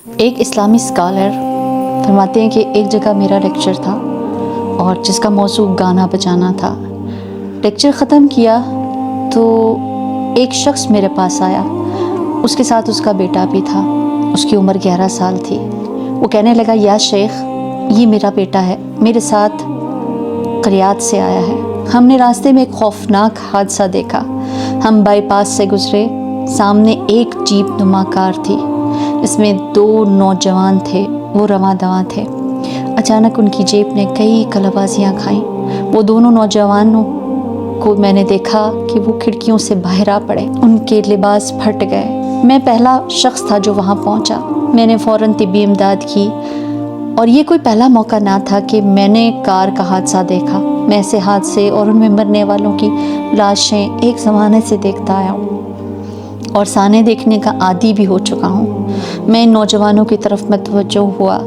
ایک اسلامی اسکالر فرماتے ہیں کہ ایک جگہ میرا لیکچر تھا اور جس کا موضوع گانا بجانا تھا۔ لیکچر ختم کیا تو ایک شخص میرے پاس آیا، اس کے ساتھ اس کا بیٹا بھی تھا، اس کی عمر 11 سال تھی۔ وہ کہنے لگا، یا شیخ، یہ میرا بیٹا ہے، میرے ساتھ قریات سے آیا ہے۔ ہم نے راستے میں ایک خوفناک حادثہ دیکھا۔ ہم بائی پاس سے گزرے، سامنے ایک جیپ نما کار تھی، اس میں 2 نوجوان تھے، وہ رواں دواں تھے۔ اچانک ان کی جیپ نے کئی کلبازیاں کھائیں۔ وہ دونوں نوجوانوں کو میں نے دیکھا کہ وہ کھڑکیوں سے باہر آ پڑے، ان کے لباس پھٹ گئے۔ میں پہلا شخص تھا جو وہاں پہنچا۔ میں نے فوراً طبی امداد کی، اور یہ کوئی پہلا موقع نہ تھا کہ میں نے کار کا حادثہ دیکھا۔ میں ایسے حادثے اور ان میں مرنے والوں کی لاشیں ایک زمانے سے دیکھتا آیا ہوں اور سانے دیکھنے کا عادی بھی ہو چکا ہوں۔ میں ان نوجوانوں کی طرف متوجہ ہوا۔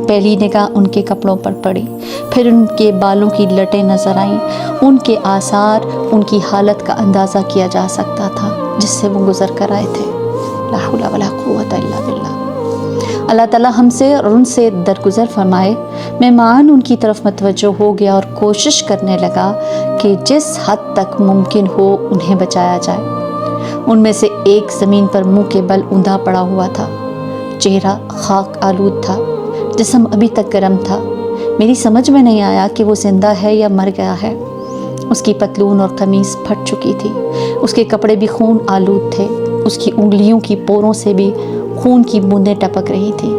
پہلی نگاہ ان کے کپڑوں پر پڑی، پھر ان کے بالوں کی لٹیں نظر آئیں۔ ان کے آثار، ان کی حالت کا اندازہ کیا جا سکتا تھا جس سے وہ گزر کر آئے تھے۔ لا حول ولا قوت الا باللہ۔ اللہ تعالیٰ ہم سے اور ان سے درگزر فرمائے۔ میں معاً ان کی طرف متوجہ ہو گیا اور کوشش کرنے لگا کہ جس حد تک ممکن ہو انہیں بچایا جائے۔ ان میں سے ایک زمین پر منہ کے بل اوندا پڑا ہوا تھا، چہرہ خاک آلود تھا، جسم ابھی تک گرم تھا۔ میری سمجھ میں نہیں آیا کہ وہ زندہ ہے یا مر گیا ہے۔ اس کی پتلون اور قمیص پھٹ چکی تھی، اس کے کپڑے بھی خون آلود تھے، اس کی انگلیوں کی پوروں سے بھی خون کی بوندیں ٹپک رہی تھیں۔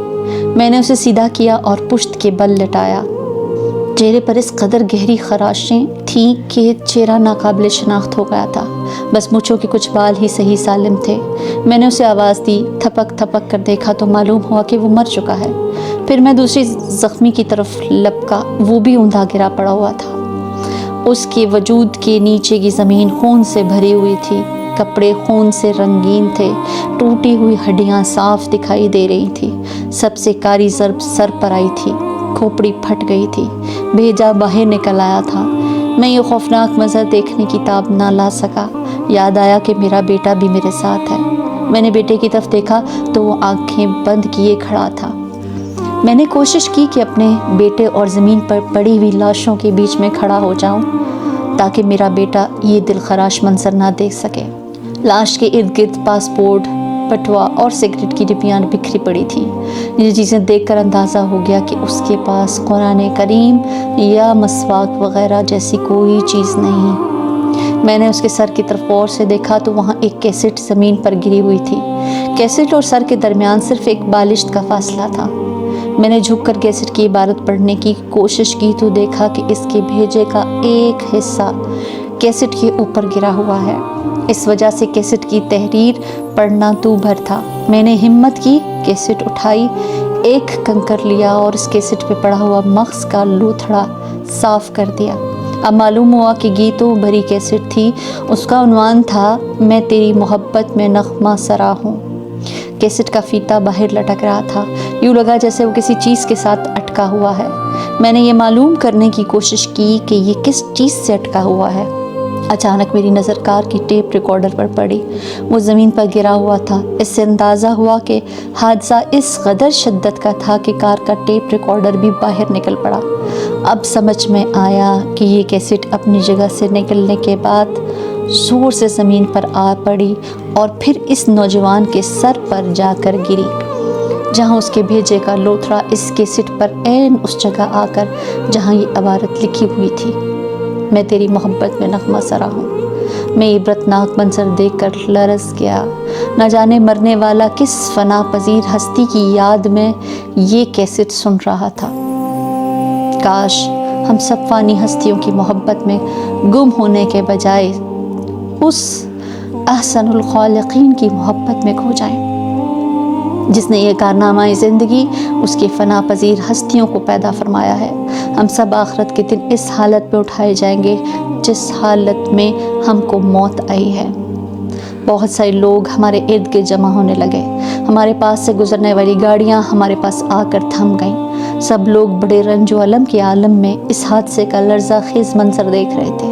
میں نے اسے سیدھا کیا اور پشت کے بل لٹایا۔ چہرے پر اس قدر گہری خراشیں تھیں کہ چہرہ ناقابل شناخت ہو گیا تھا، بس مونچھوں کے کچھ بال ہی صحیح سالم تھے۔ میں نے اسے آواز دی، تھپک تھپک کر دیکھا تو معلوم ہوا کہ وہ مر چکا ہے۔ پھر میں دوسری زخمی کی طرف لپکا، وہ بھی اوندا گرا پڑا ہوا تھا۔ اس کے وجود کے نیچے کی زمین خون سے بھری ہوئی تھی، کپڑے خون سے رنگین تھے، ٹوٹی ہوئی ہڈیاں صاف دکھائی دے رہی تھی۔ سب سے کاری ضرب سر پر آئی تھی، کھوپڑی پھٹ گئی تھی، بھیجا باہر نکل آیا تھا۔ میں یہ خوفناک منظر دیکھنے کی تاب نہ لا سکا۔ یاد آیا کہ میرا بیٹا بھی میرے ساتھ ہے۔ میں نے بیٹے کی طرف دیکھا تو وہ آنکھیں بند کیے کھڑا تھا۔ میں نے کوشش کی کہ اپنے بیٹے اور زمین پر پڑی ہوئی لاشوں کے بیچ میں کھڑا ہو جاؤں تاکہ میرا بیٹا یہ دلخراش منظر نہ دیکھ سکے۔ لاش کے ارد گرد پاسپورٹ، پٹوا اور سگریٹ کی ڈبیاں بکھری پڑی تھیں۔ یہ چیزیں دیکھ کر اندازہ ہو گیا کہ اس کے پاس قرآن کریم یا مسواک وغیرہ جیسی کوئی چیز نہیں۔ میں نے اس کے سر کی طرف غور سے دیکھا تو وہاں ایک کیسٹ زمین پر گری ہوئی تھی۔ کیسٹ اور سر کے درمیان صرف ایک بالشت کا فاصلہ تھا۔ میں نے جھک کر کیسٹ کی عبارت پڑھنے کی کوشش کی تو دیکھا کہ اس کے بھیجے کا ایک حصہ کیسٹ کے اوپر گرا ہوا ہے۔ اس وجہ سے کیسٹ کی تحریر پڑھنا تو بھر تھا۔ میں نے ہمت کی، کیسٹ اٹھائی، ایک کنکر لیا اور اس کیسٹ پہ پڑا ہوا مغز کا لوتھڑا صاف کر دیا۔ اب معلوم ہوا کہ گیتوں بھری کیسٹ تھی۔ اس کا عنوان تھا، میں تیری محبت میں نغمہ سرا ہوں۔ کیسٹ کا فیتہ باہر لٹک رہا تھا، یوں لگا جیسے وہ کسی چیز کے ساتھ اٹکا ہوا ہے۔ میں نے یہ معلوم کرنے کی کوشش کی کہ یہ کس چیز سے اٹکا ہوا ہے۔ اچانک میری نظر کار کی ٹیپ ریکارڈر پر پڑی، وہ زمین پر گرا ہوا تھا۔ اس سے اندازہ ہوا کہ حادثہ اس قدر شدت کا تھا کہ کار کا ٹیپ ریکارڈر بھی باہر نکل پڑا۔ اب سمجھ میں آیا کہ یہ کیسٹ اپنی جگہ سے نکلنے کے بعد زور سے زمین پر آ پڑی اور پھر اس نوجوان کے سر پر جا کر گری، جہاں اس کے بھیجے کا لوتھڑا اس کیسٹ پر عین اس جگہ آ کر جہاں یہ عبارت لکھی ہوئی تھی، میں تیری محبت میں نغمہ سرا ہوں۔ میں عبرتناک منظر دیکھ کر لرز گیا۔ نہ جانے مرنے والا کس فنا پذیر ہستی کی یاد میں یہ کیسٹ سن رہا تھا۔ کاش ہم سب فانی ہستیوں کی محبت میں گم ہونے کے بجائے اس احسن الخالقین کی محبت میں کھو جائیں جس نے یہ کارنامہ زندگی اس کی فنا پذیر ہستیوں کو پیدا فرمایا ہے۔ ہم سب آخرت کے دن اس حالت میں اٹھائے جائیں گے جس حالت میں ہم کو موت آئی ہے۔ بہت سارے لوگ ہمارے ارد گرد جمع ہونے لگے۔ ہمارے پاس سے گزرنے والی گاڑیاں ہمارے پاس آ کر تھم گئیں۔ سب لوگ بڑے رنج و الم کے عالم میں اس حادثے کا لرزہ خیز منظر دیکھ رہے تھے۔